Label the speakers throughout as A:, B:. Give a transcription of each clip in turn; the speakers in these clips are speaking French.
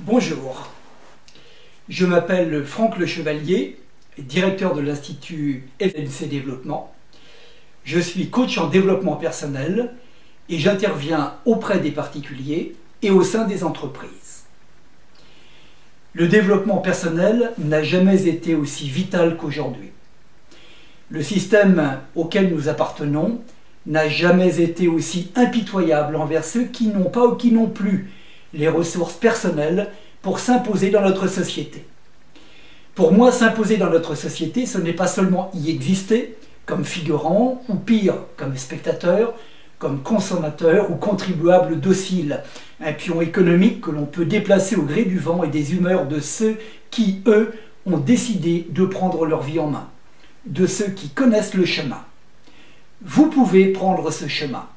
A: Bonjour, je m'appelle Franck Le Chevalier, directeur de l'Institut FNC Développement. Je suis coach en développement personnel et j'interviens auprès des particuliers et au sein des entreprises. Le développement personnel n'a jamais été aussi vital qu'aujourd'hui. Le système auquel nous appartenons n'a jamais été aussi impitoyable envers ceux qui n'ont pas ou qui n'ont plus les ressources personnelles pour s'imposer dans notre société. Pour moi, s'imposer dans notre société, ce n'est pas seulement y exister comme figurant, ou pire, comme spectateur, comme consommateur ou contribuable docile, un pion économique que l'on peut déplacer au gré du vent et des humeurs de ceux qui, eux, ont décidé de prendre leur vie en main, de ceux qui connaissent le chemin. Vous pouvez prendre ce chemin.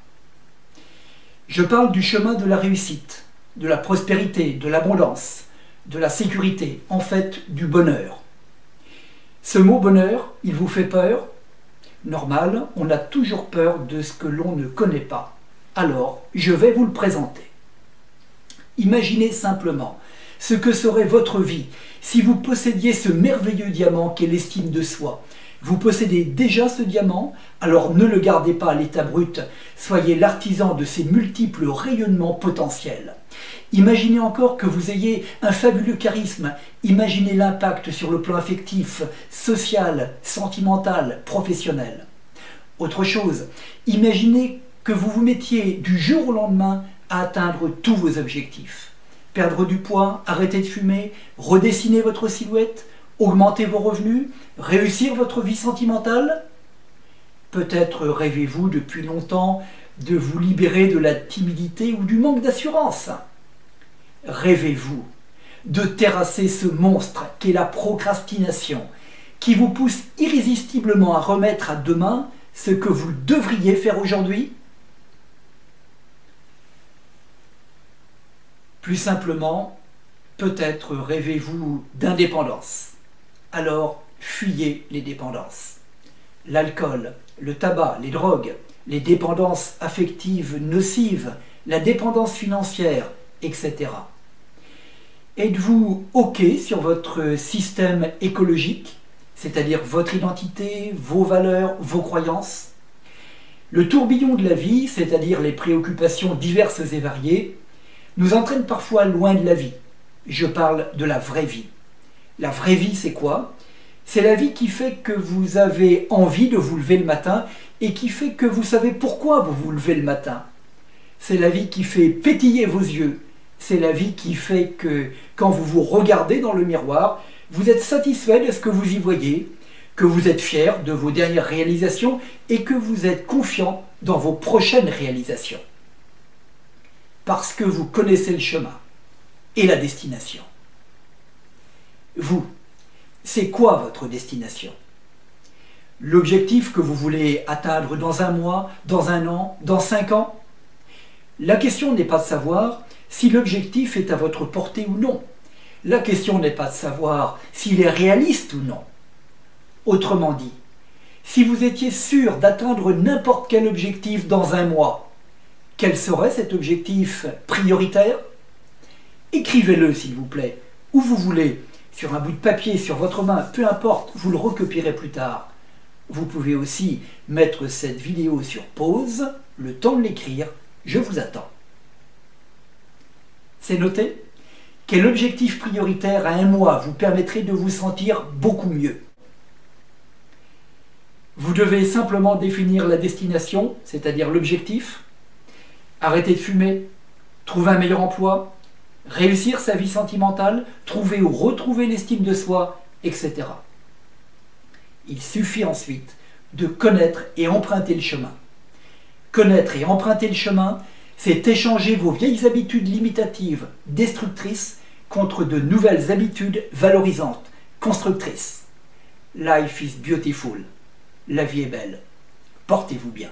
A: Je parle du chemin de la réussite, de la prospérité, de l'abondance, de la sécurité, en fait du bonheur. Ce mot bonheur, il vous fait peur? Normal, on a toujours peur de ce que l'on ne connaît pas. Alors, je vais vous le présenter. Imaginez simplement ce que serait votre vie si vous possédiez ce merveilleux diamant qu'est l'estime de soi. Vous possédez déjà ce diamant, alors ne le gardez pas à l'état brut, soyez l'artisan de ses multiples rayonnements potentiels. Imaginez encore que vous ayez un fabuleux charisme, imaginez l'impact sur le plan affectif, social, sentimental, professionnel. Autre chose, imaginez que vous vous mettiez du jour au lendemain à atteindre tous vos objectifs. Perdre du poids, arrêter de fumer, redessiner votre silhouette, augmenter vos revenus, réussir votre vie sentimentale? Peut-être rêvez-vous depuis longtemps de vous libérer de la timidité ou du manque d'assurance. Rêvez-vous de terrasser ce monstre qu'est la procrastination, qui vous pousse irrésistiblement à remettre à demain ce que vous devriez faire aujourd'hui? Plus simplement, peut-être rêvez-vous d'indépendance. Alors, fuyez les dépendances. L'alcool, le tabac, les drogues, les dépendances affectives nocives, la dépendance financière, etc. Êtes-vous OK sur votre système écologique, c'est-à-dire votre identité, vos valeurs, vos croyances? Le tourbillon de la vie, c'est-à-dire les préoccupations diverses et variées, nous entraîne parfois loin de la vie. Je parle de la vraie vie. La vraie vie, c'est quoi? C'est la vie qui fait que vous avez envie de vous lever le matin et qui fait que vous savez pourquoi vous vous levez le matin. C'est la vie qui fait pétiller vos yeux. C'est la vie qui fait que quand vous vous regardez dans le miroir, vous êtes satisfait de ce que vous y voyez, que vous êtes fier de vos dernières réalisations et que vous êtes confiant dans vos prochaines réalisations. Parce que vous connaissez le chemin et la destination. Vous, c'est quoi votre destination? L'objectif que vous voulez atteindre dans un mois, dans un an, dans 5 ans? La question n'est pas de savoir si l'objectif est à votre portée ou non. La question n'est pas de savoir s'il est réaliste ou non. Autrement dit, si vous étiez sûr d'atteindre n'importe quel objectif dans un mois, quel serait cet objectif prioritaire? Écrivez-le s'il vous plaît, où vous voulez, sur un bout de papier, sur votre main, peu importe, vous le recopierez plus tard. Vous pouvez aussi mettre cette vidéo sur pause, le temps de l'écrire, je vous attends. C'est noté? Quel objectif prioritaire à un mois vous permettrait de vous sentir beaucoup mieux? Vous devez simplement définir la destination, c'est-à-dire l'objectif, arrêter de fumer, trouver un meilleur emploi, réussir sa vie sentimentale, trouver ou retrouver l'estime de soi, etc. Il suffit ensuite de connaître et emprunter le chemin. Connaître et emprunter le chemin, c'est échanger vos vieilles habitudes limitatives, destructrices, contre de nouvelles habitudes valorisantes, constructrices. Life is beautiful. La vie est belle. Portez-vous bien.